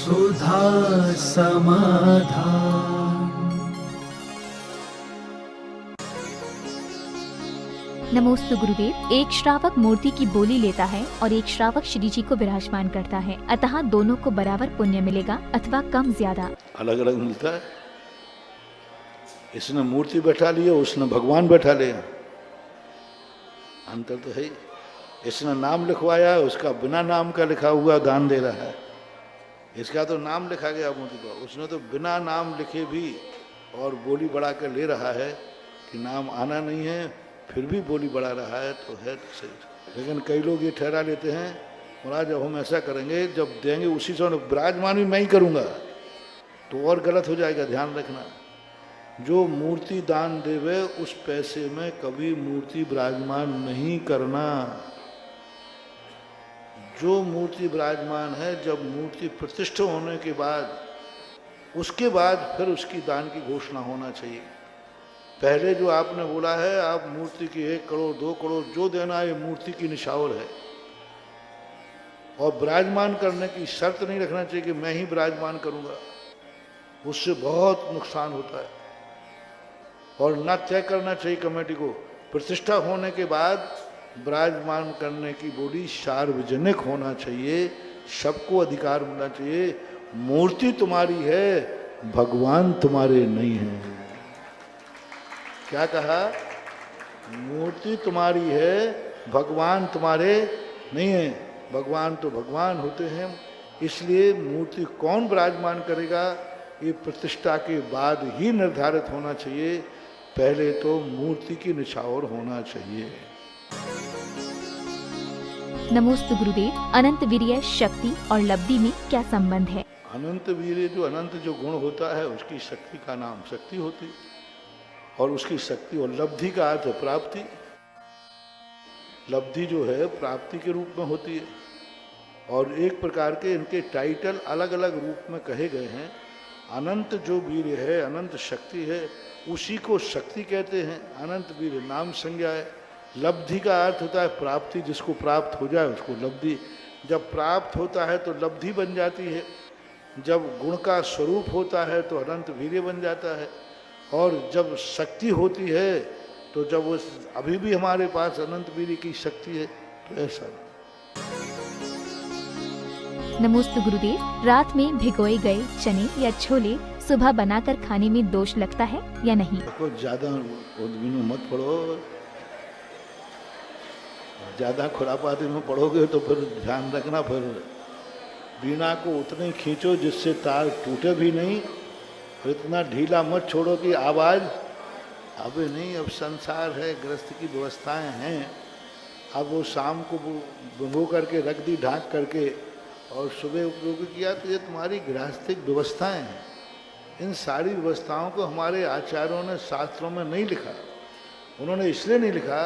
सुधा समाधान। नमोस्तु गुरुदेव। एक श्रावक मूर्ति की बोली लेता है और एक श्रावक श्री जी को विराजमान करता है, अतः दोनों को बराबर पुण्य मिलेगा अथवा कम ज्यादा? अलग अलग मिलता है। इसने मूर्ति बैठा ली, उसने भगवान बैठा लिया, अंतर तो है ही। इसने नाम लिखवाया, उसका बिना नाम का लिखा हुआ दान दे रहा है। इसका तो नाम लिखा गया मूर्ति पर, उसने तो बिना नाम लिखे भी और बोली बढ़ा कर ले रहा है कि नाम आना नहीं है, फिर भी बोली बढ़ा रहा है, तो है तो सही। लेकिन कई लोग ये ठहरा लेते हैं, महाराज जब हम ऐसा करेंगे, जब देंगे उसी समय विराजमान भी मैं ही करूँगा, तो और गलत हो जाएगा। ध्यान रखना, जो मूर्ति दान देवे उस पैसे में कभी मूर्ति विराजमान नहीं करना। जो मूर्ति विराजमान है, जब मूर्ति प्रतिष्ठा होने के बाद, उसके बाद फिर उसकी दान की घोषणा होना चाहिए। पहले जो आपने बोला है, आप मूर्ति की 1 करोड़ 2 करोड़ जो देना है, ये मूर्ति की निशावर है। और विराजमान करने की शर्त नहीं रखना चाहिए कि मैं ही विराजमान करूंगा, उससे बहुत नुकसान होता है। और न तय करना चाहिए कमेटी को, प्रतिष्ठा होने के बाद विराजमान करने की बोली सार्वजनिक होना चाहिए, सबको अधिकार मिलना चाहिए। मूर्ति तुम्हारी है, भगवान तुम्हारे नहीं है। क्या कहा? मूर्ति तुम्हारी है, भगवान तुम्हारे नहीं है। भगवान तो भगवान होते हैं, इसलिए मूर्ति कौन विराजमान करेगा ये प्रतिष्ठा के बाद ही निर्धारित होना चाहिए। पहले तो मूर्ति की निछावर होना चाहिए। नमोस्तु गुरुदेव। अनंत वीर्य, शक्ति और लब्धि में क्या संबंध है? अनंत वीर्य, जो अनंत जो गुण होता है, उसकी शक्ति का नाम शक्ति होती, और उसकी शक्ति और लब्धि का अर्थ है प्राप्ति। लब्धि जो है प्राप्ति के रूप में होती है, और एक प्रकार के इनके टाइटल अलग अलग रूप में कहे गए हैं। अनंत जो वीर्य है, अनंत शक्ति है, उसी को शक्ति कहते हैं। अनंत वीर्य नाम संज्ञा है। लब्धि का अर्थ होता है प्राप्ति, जिसको प्राप्त हो जाए उसको लब्धि। जब प्राप्त होता है तो लब्धि बन जाती है, जब गुण का स्वरूप होता है तो अनंत वीर्य बन जाता है, और जब शक्ति होती है तो जब उस अभी भी हमारे पास अनंत वीर्य की शक्ति है, तो ऐसा। नमोस्तु गुरुदेव। रात में भिगोए गए चने या छोले सुबह बनाकर खाने में दोष लगता है या नहीं? देखो, ज्यादा उद्विनो मत पढ़ो, ज्यादा खुरापाती में पढ़ोगे तो फिर ध्यान रखना, फिर बीना को उतने खींचो जिससे तार टूटे भी नहीं, और इतना ढीला मत छोड़ो कि आवाज अबे नहीं। अब संसार है, गृहस्थ की व्यवस्थाएं हैं। अब वो शाम को भिगो करके रख दी ढांक करके, और सुबह उपयोग किया, तो ये तुम्हारी गृहस्थिक व्यवस्थाएं हैं। इन सारी व्यवस्थाओं को हमारे आचार्यों ने शास्त्रों में नहीं लिखा। उन्होंने इसलिए नहीं लिखा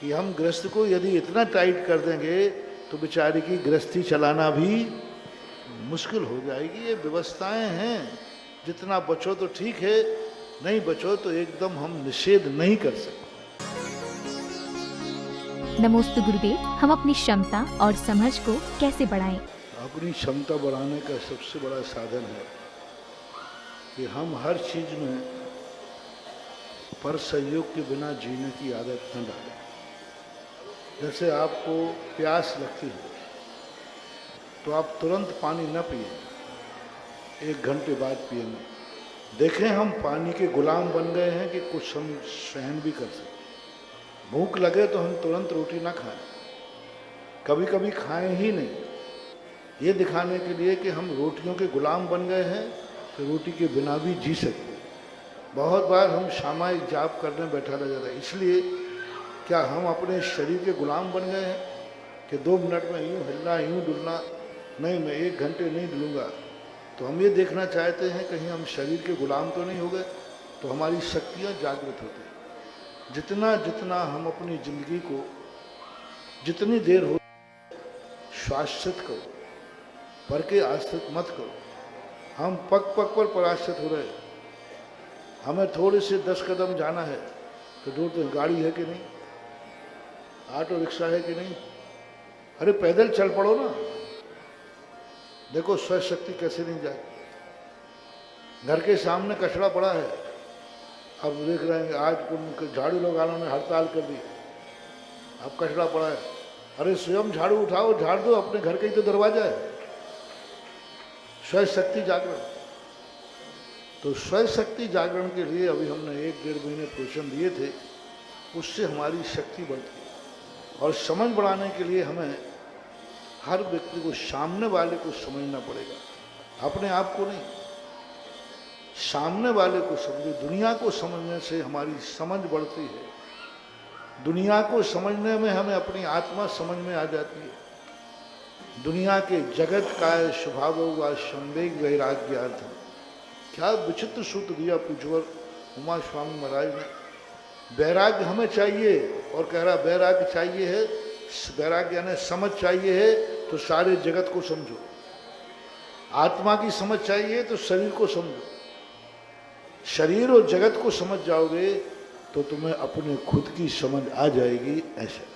कि हम गृहस्थ को यदि इतना टाइट कर देंगे तो बेचारी की गृहस्थी चलाना भी मुश्किल हो जाएगी। ये व्यवस्थाएं हैं, जितना बचो तो ठीक है, नहीं बचो तो एकदम हम निषेध नहीं कर सकते। नमोस्तु गुरुदेव। हम अपनी क्षमता और समझ को कैसे बढ़ाएं? अपनी क्षमता बढ़ाने का सबसे बड़ा साधन है कि हम हर चीज में पर सहयोग के बिना जीने की आदत न डालें। जैसे आपको प्यास लगती है तो आप तुरंत पानी न पिए, 1 घंटे बाद पिएंगे। देखें, हम पानी के गुलाम बन गए हैं कि कुछ हम सहन भी कर सकते। भूख लगे तो हम तुरंत रोटी ना खाएं, कभी कभी खाएं ही नहीं, ये दिखाने के लिए कि हम रोटियों के गुलाम बन गए हैं कि रोटी के बिना भी जी सकते। बहुत बार हम सामायिक जाप करने बैठा रह जाता है। इसलिए क्या हम अपने शरीर के गुलाम बन गए हैं कि 2 मिनट में यूँ हिलना, यूँ डुलना, नहीं मैं 1 घंटे नहीं डुलूँगा। तो हम ये देखना चाहते हैं कहीं हम शरीर के गुलाम तो नहीं हो गए, तो हमारी शक्तियाँ जागृत होती हैं। जितना जितना हम अपनी जिंदगी को जितनी देर हो शाश्वत करो, पर के आश्रित मत करो। हम पग पग पर पराश्रित हो रहे। हमें थोड़े से 10 कदम जाना है तो ढूंढते हैं गाड़ी है कि नहीं, ऑटो रिक्शा है कि नहीं। अरे पैदल चल पड़ो ना, देखो स्वयं शक्ति कैसे नहीं जाए। घर के सामने कचरा पड़ा है, अब देख रहे हैं आज झाड़ू लगाने ने हड़ताल कर दी, अब कचरा पड़ा है, अरे स्वयं झाड़ू उठाओ, झाड़ दो, अपने घर का ही तो दरवाजा है। स्वयं शक्ति जागरण। तो स्वयं शक्ति जागरण के लिए अभी हमने 1-1.5 महीने पोषण दिए थे, उससे हमारी शक्ति बढ़ती है। और समझ बढ़ाने के लिए हमें हर व्यक्ति को, सामने वाले को समझना पड़ेगा, अपने आप को नहीं, सामने वाले को समझो। दुनिया को समझने से हमारी समझ बढ़ती है, दुनिया को समझने में हमें अपनी आत्मा समझ में आ जाती है। दुनिया के जगत का स्वभाव व संवेग वैराग्यार्थ। क्या विचित्र सूत्र दिया पूज्यवर उमा स्वामी महाराज ने। वैराग्य हमें चाहिए, और कह रहा वैराग्य चाहिए है, वैराग्य यानी समझ चाहिए है तो सारे जगत को समझो। आत्मा की समझ चाहिए तो शरीर को समझो। शरीर और जगत को समझ जाओगे तो तुम्हें अपने खुद की समझ आ जाएगी। ऐसा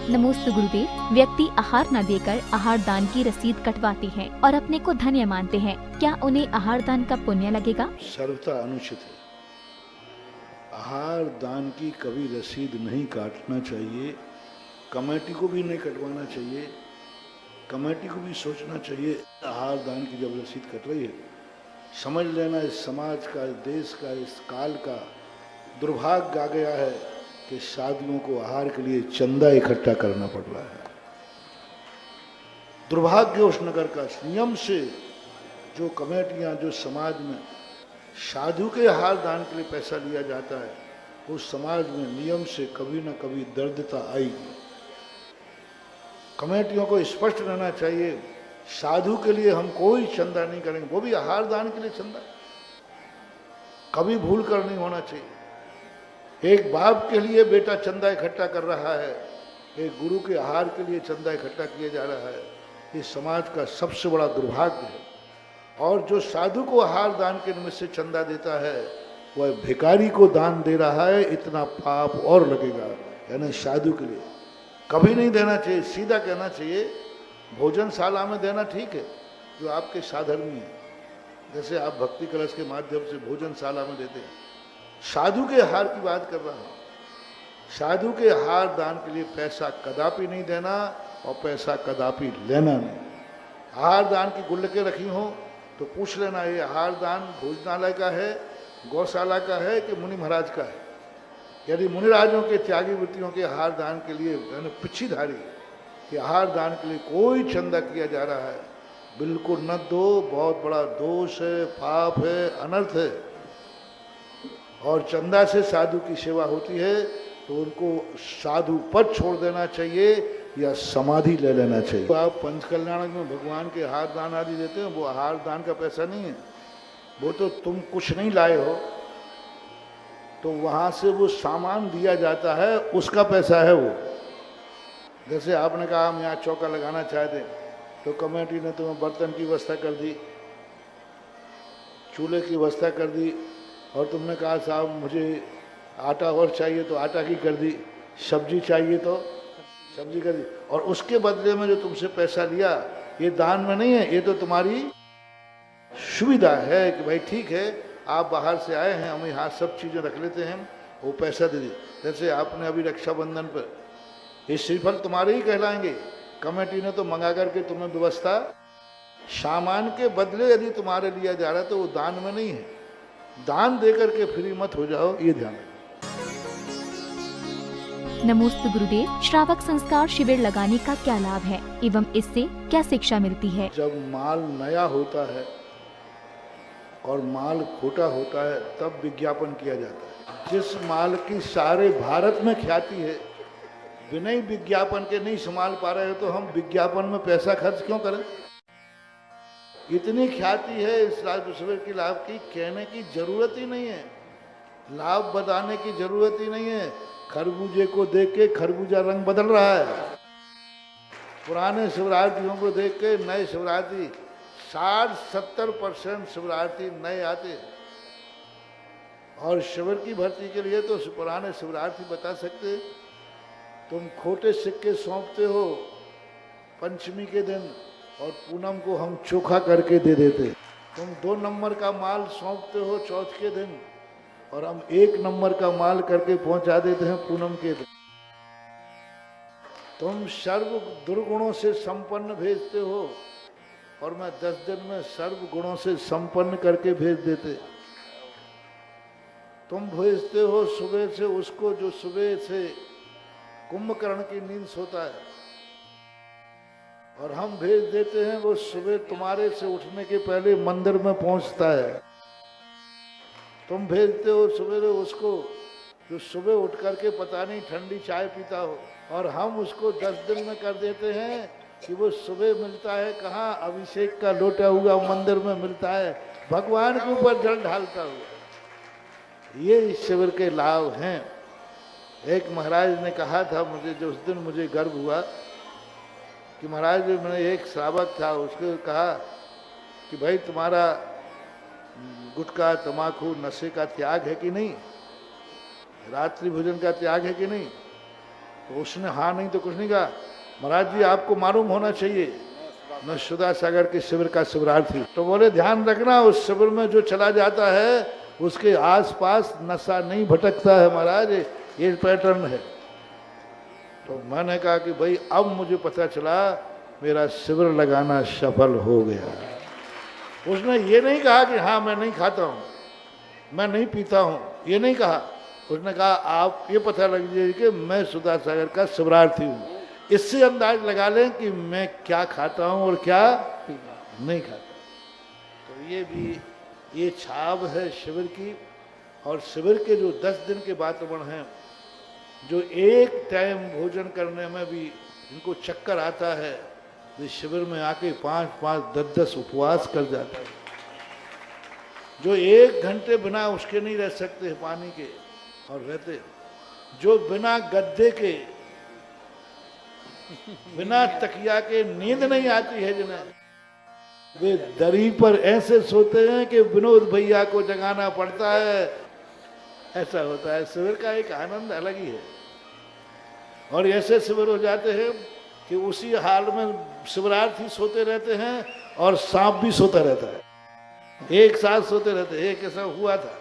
नमोस्तु गुरुदेव। व्यक्ति आहार न देकर आहार दान की रसीद कटवाते हैं और अपने को धन्य मानते हैं, क्या उन्हें आहार दान का पुण्य लगेगा? सर्वथा अनुचित है। आहार दान की कभी रसीद नहीं काटना चाहिए, कमेटी को भी नहीं कटवाना चाहिए। कमेटी को भी सोचना चाहिए, आहार दान की जब रसीद कट रही है, समझ लेना इस समाज का, इस देश का, इस काल का दुर्भाग्य आ गया है कि शादियों को आहार के लिए चंदा इकट्ठा करना पड़ रहा है। दुर्भाग्य उस नगर का। नियम से जो कमेटियां, जो समाज में साधु के आहार दान के लिए पैसा लिया जाता है, उस समाज में नियम से कभी न कभी दर्दता आएगी। कमेटियों को स्पष्ट रहना चाहिए, साधु के लिए हम कोई चंदा नहीं करेंगे, वो भी आहार दान के लिए चंदा कभी भूल कर नहीं होना चाहिए। एक बाप के लिए बेटा चंदा इकट्ठा कर रहा है, एक गुरु के आहार के लिए चंदा इकट्ठा किया जा रहा है, ये समाज का सबसे बड़ा दुर्भाग्य है। और जो साधु को आहार दान के निमित्त से चंदा देता है, वह भिखारी को दान दे रहा है, इतना पाप और लगेगा। यानी साधु के लिए कभी नहीं देना चाहिए। सीधा कहना चाहिए, भोजनशाला में देना ठीक है, जो आपके साधर्मी है, जैसे आप भक्ति कलश के माध्यम से भोजनशाला में देते हैं। साधु के आहार की बात कर रहा हूँ। साधु के आहार दान के लिए पैसा कदापि नहीं देना और पैसा कदापि लेना नहीं। आहार दान की गुल्लकें रखी हो तो पूछ लेना, ये आहार दान भोजनालय का है, गौशाला का है कि मुनि महाराज का है। यदि मुनिराजों के त्यागी वृत्तियों के आहार दान के लिए, यानी पिछीधारी कि आहार दान के लिए कोई चंदा किया जा रहा है, बिल्कुल न दो, बहुत बड़ा दोष है, पाप है, अनर्थ है। और चंदा से साधु की सेवा होती है तो उनको साधु पद छोड़ देना चाहिए या समाधि ले लेना चाहिए। तो आप पंचकल्याणक में भगवान के आहार दान आदि देते हैं, वो आहार दान का पैसा नहीं है, वो तो तुम कुछ नहीं लाए हो तो वहाँ से वो सामान दिया जाता है, उसका पैसा है वो। जैसे आपने कहा हम यहाँ चौका लगाना चाहते तो कमेटी ने तुम्हें बर्तन की व्यवस्था कर दी, चूल्हे की व्यवस्था कर दी, और तुमने कहा साहब मुझे आटा और चाहिए तो आटा की कर दी, सब्जी चाहिए तो सब्जी कर दी, और उसके बदले में जो तुमसे पैसा लिया ये दान में नहीं है, ये तो तुम्हारी सुविधा है कि भाई ठीक है आप बाहर से आए हैं, हम यहाँ सब चीज़ें रख लेते हैं, वो पैसा दे दी। जैसे आपने अभी रक्षाबंधन पर, ये श्रीफल तुम्हारे ही कहलाएंगे, कमेटी ने तो मंगा करके तुम्हें व्यवस्था, सामान के बदले यदि तुम्हारे लिया जा रहा है तो वो दान में नहीं है। दान देकर के फ्री मत हो जाओ, ये ध्यान रखो। नमोस्तु गुरुदेव। श्रावक संस्कार शिविर लगाने का क्या लाभ है एवं इससे क्या शिक्षा मिलती है? जब माल नया होता है और माल खोटा होता है तब विज्ञापन किया जाता है। जिस माल की सारे भारत में ख्याति है, बिना ही विज्ञापन के नहीं संभाल पा रहे हो तो हम विज्ञापन में पैसा खर्च क्यों करें? इतनी ख्याति है इस राज्य शिविर की लाभ की, कहने की जरूरत ही नहीं है, लाभ बताने की जरूरत ही नहीं है। खरबूजे को देख के खरबूजा रंग बदल रहा है। पुराने शिवरार्थियों को देख के नए शिवरार्थी 60-70% शिवरार्थी नए आते, और शिविर की भर्ती के लिए तो पुराने शिवरार्थी बता सकते, तुम खोटे सिक्के सौंपते हो पंचमी के दिन और पूनम को हम चोखा करके दे देते। तुम 2 नंबर का माल सौंपते हो चौथ के दिन और हम 1 नंबर का माल करके पहुंचा देते हैं पूनम के दिन। तुम सर्व दुर्गुणों से संपन्न भेजते हो और मैं 10 दिन में सर्व गुणों से संपन्न करके भेज देते। तुम भेजते हो सुबह से उसको जो सुबह से कुंभकर्ण की नींद सोता है और हम भेज देते हैं वो सुबह तुम्हारे से उठने के पहले मंदिर में पहुंचता है। तुम भेजते हो सुबह उसको जो सुबह उठ करके पता नहीं ठंडी चाय पीता हो और हम उसको 10 दिन में कर देते हैं कि वो सुबह मिलता है कहाँ, अभिषेक का लोटा हुआ मंदिर में मिलता है, भगवान के ऊपर जल ढालता हुआ। ये इस शिविर के लाभ हैं। एक महाराज ने कहा था मुझे, जो उस दिन मुझे गर्व हुआ कि महाराज मैंने एक श्रावक था, उसको कहा कि भाई तुम्हारा गुटखा तम्बाकू नशे का त्याग है कि नहीं, रात्रि भोजन का त्याग है कि नहीं। तो उसने हाँ नहीं तो कुछ नहीं कहा। महाराज जी आपको मालूम होना चाहिए मैं सुधा सागर के शिविर का शिविरार्थी। तो बोले ध्यान रखना उस शिविर में जो चला जाता है उसके आसपास नशा नहीं भटकता है महाराज, ये पैटर्न है। तो मैंने कहा कि भाई अब मुझे पता चला मेरा शिविर लगाना सफल हो गया। उसने ये नहीं कहा कि हाँ मैं नहीं खाता हूँ, मैं नहीं पीता हूँ, ये नहीं कहा। उसने कहा आप ये पता लग जाए कि मैं सुधा सागर का शिविरार्थी हूँ। इससे अंदाज लगा लें कि मैं क्या खाता हूँ और क्या नहीं खाता। तो ये भी ये छाप है शिविर की। और शिविर के जो 10 दिन के वातावरण हैं, जो एक टाइम भोजन करने में भी इनको चक्कर आता है, वे शिविर में आके 5-5, 10-10 उपवास कर जाते हैं। जो 1 घंटे बिना उसके नहीं रह सकते पानी के और रहते, जो बिना गद्दे के बिना तकिया के नींद नहीं आती है जिन्हें, वे दरी पर ऐसे सोते हैं कि विनोद भैया को जगाना पड़ता है। ऐसा होता है। शिविर का एक आनंद अलग ही है। और ऐसे शिविर हो जाते हैं कि उसी हाल में शिविरार्थी सोते रहते हैं और सांप भी सोता रहता है, एक साथ सोते रहते हैं। एक ऐसा हुआ था।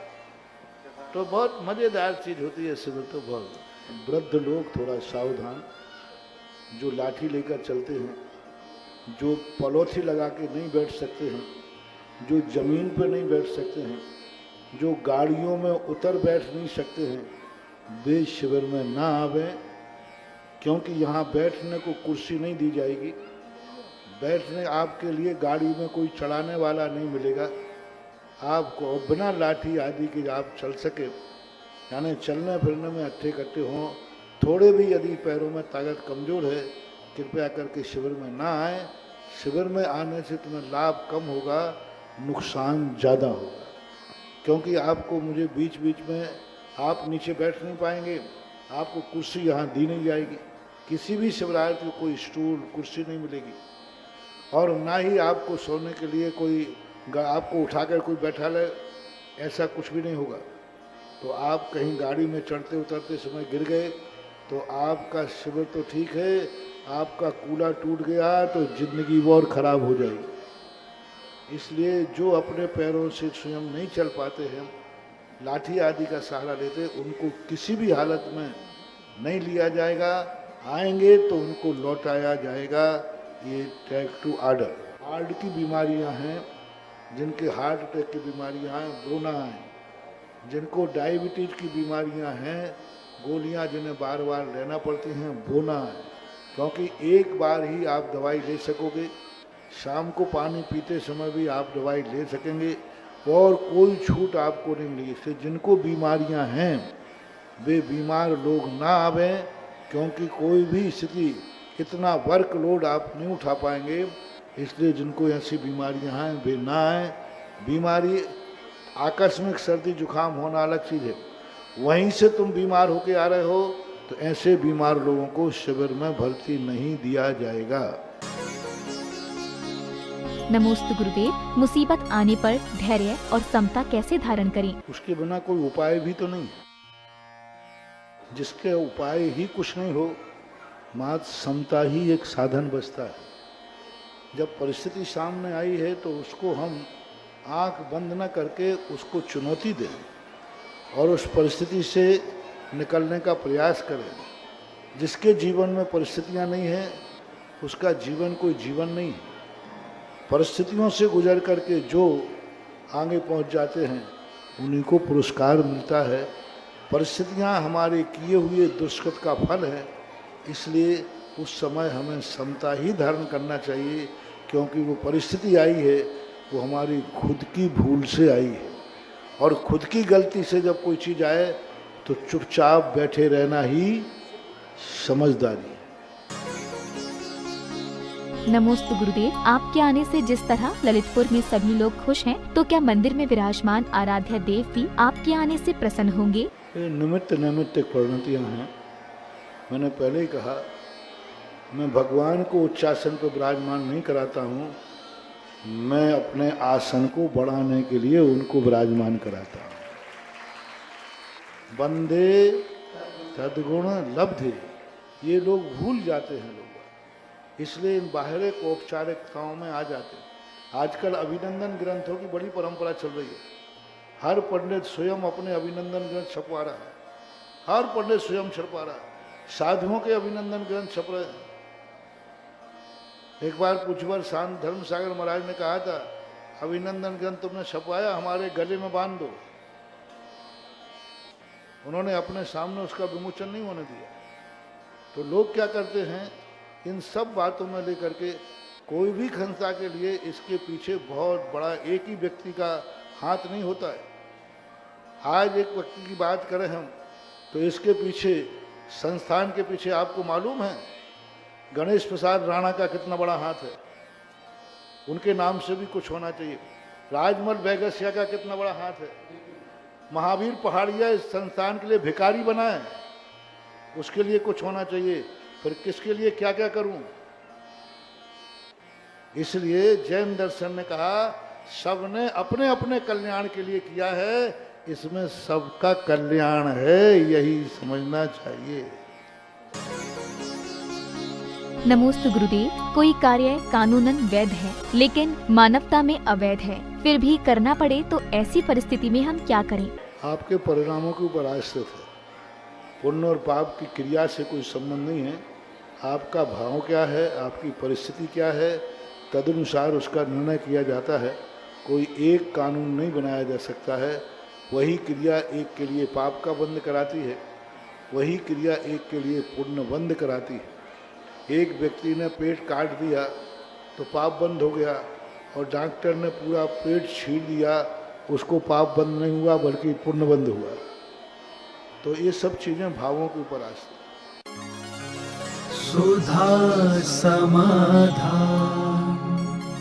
तो बहुत मजेदार चीज होती है शिविर। तो बहुत वृद्ध लोग थोड़ा सावधान, जो लाठी लेकर चलते हैं, जो पलौथी लगा के नहीं बैठ सकते हैं, जो जमीन पर नहीं बैठ सकते हैं, जो गाड़ियों में उतर बैठ नहीं सकते हैं, वे शिविर में ना आवें, क्योंकि यहाँ बैठने को कुर्सी नहीं दी जाएगी। बैठने आपके लिए गाड़ी में कोई चढ़ाने वाला नहीं मिलेगा आपको। बिना लाठी आदि के आप चल सके, यानी चलने फिरने में अट्ठे कट्टे हों। थोड़े भी यदि पैरों में ताकत कमज़ोर है, कृपया करके शिविर में ना आए। शिविर में आने से तुम्हें लाभ कम होगा, नुकसान ज़्यादा होगा। क्योंकि आपको मुझे बीच बीच में आप नीचे बैठ नहीं पाएंगे, आपको कुर्सी यहाँ दी नहीं जाएगी। किसी भी शिविरार्थी को कोई स्टूल कुर्सी नहीं मिलेगी और ना ही आपको सोने के लिए कोई आपको उठाकर कोई बैठा ले, ऐसा कुछ भी नहीं होगा। तो आप कहीं गाड़ी में चढ़ते उतरते समय गिर गए तो आपका शिविर तो ठीक है, आपका कूला टूट गया तो जिंदगी और खराब हो जाएगी। इसलिए जो अपने पैरों से स्वयं नहीं चल पाते हैं, लाठी आदि का सहारा लेते, उनको किसी भी हालत में नहीं लिया जाएगा। आएंगे तो उनको लौटाया जाएगा। ये टैग टू ऑर्डर। हार्ट की बीमारियां हैं, जिनके हार्ट अटैक की बीमारियां हैं, बोना है। जिनको डायबिटीज की बीमारियां हैं, गोलियां जिन्हें बार बार लेना पड़ती हैं, बोना है। क्योंकि एक बार ही आप दवाई ले सकोगे। शाम को पानी पीते समय भी आप दवाई ले सकेंगे और कोई छूट आपको नहीं मिलेगी। इसलिए जिनको बीमारियां हैं वे बीमार लोग ना आवें, क्योंकि कोई भी स्थिति इतना वर्कलोड आप नहीं उठा पाएंगे। इसलिए जिनको ऐसी बीमारियां हैं वे ना आए। बीमारी आकस्मिक सर्दी जुकाम होना अलग चीज़ है, वहीं से तुम बीमार होके आ रहे हो तो ऐसे बीमार लोगों को शिविर में भर्ती नहीं दिया जाएगा। नमोस्तु गुरुदेव। मुसीबत आने पर धैर्य और समता कैसे धारण करें? उसके बिना कोई उपाय भी तो नहीं है। जिसके उपाय ही कुछ नहीं हो, मात्र समता ही एक साधन बचता है। जब परिस्थिति सामने आई है तो उसको हम आंख बंद न करके उसको चुनौती दें और उस परिस्थिति से निकलने का प्रयास करें। जिसके जीवन में परिस्थितियां नहीं हैं उसका जीवन कोई जीवन नहीं है। परिस्थितियों से गुजर करके जो आगे पहुंच जाते हैं उन्हीं को पुरस्कार मिलता है। परिस्थितियां हमारे किए हुए दुष्कृत का फल है, इसलिए उस समय हमें समता ही धारण करना चाहिए, क्योंकि वो परिस्थिति आई है वो हमारी खुद की भूल से आई है। और खुद की गलती से जब कोई चीज़ आए तो चुपचाप बैठे रहना ही समझदारी है। नमोस्तु गुरुदेव, आपके आने से जिस तरह ललितपुर में सभी लोग खुश हैं, तो क्या मंदिर में विराजमान आराध्य देव भी आपके आने से प्रसन्न होंगे? ये निमित्त नैमित्तिक परिणतियाँ हैं। मैंने पहले ही कहा, मैं भगवान को उच्चासन पर विराजमान नहीं कराता हूँ, मैं अपने आसन को बढ़ाने के लिए उनको विराजमान कराता हूँ। बंदे सद्गुण लब्धे, ये लोग भूल जाते हैं लोग, इसलिए इन बाहरिक औपचारिकताओं में आ जाते हैं। आजकल अभिनंदन ग्रंथों की बड़ी परंपरा चल रही है। हर पंडित स्वयं अपने अभिनंदन ग्रंथ छपवा रहा है, हर पंडित स्वयं छपवा रहा है। साधुओं के अभिनंदन ग्रंथ छप रहे हैं। एक बार पुछवर शांत धर्मसागर महाराज ने कहा था, अभिनंदन ग्रंथ तुमने छपवाया, हमारे गले में बांध दो। उन्होंने अपने सामने उसका विमोचन नहीं होने दिया। तो लोग क्या करते हैं, इन सब बातों में लेकर के कोई भी संस्था के लिए इसके पीछे बहुत बड़ा एक ही व्यक्ति का हाथ नहीं होता है। आज एक व्यक्ति की बात करें हम, तो इसके पीछे, संस्थान के पीछे आपको मालूम है गणेश प्रसाद राणा का कितना बड़ा हाथ है। उनके नाम से भी कुछ होना चाहिए। राजमल बैगसिया का कितना बड़ा हाथ है। महावीर पहाड़िया इस संस्थान के लिए भिखारी बना है, उसके लिए कुछ होना चाहिए। फिर किसके लिए क्या क्या करूं? इसलिए जैन दर्शन ने कहा, सबने अपने अपने कल्याण के लिए किया है, इसमें सबका कल्याण है, यही समझना चाहिए। नमोस्तु गुरुदेव, कोई कार्य कानूनन वैध है लेकिन मानवता में अवैध है, फिर भी करना पड़े तो ऐसी परिस्थिति में हम क्या करें? आपके परिणामों के ऊपर आश्रित है। पुण्य और पाप की क्रिया से कोई संबंध नहीं है। आपका भाव क्या है, आपकी परिस्थिति क्या है, तदनुसार उसका निर्णय किया जाता है। कोई एक कानून नहीं बनाया जा सकता है। वही क्रिया एक के लिए पाप का बंद कराती है, वही क्रिया एक के लिए पुण्य बंद कराती है। एक व्यक्ति ने पेट काट दिया तो पाप बंद हो गया, और डॉक्टर ने पूरा पेट छील दिया, उसको पाप बंद नहीं हुआ बल्कि पुण्य बंद हुआ। तो ये सब चीज़ें भावों के ऊपर आती हैं। सुधा समाधान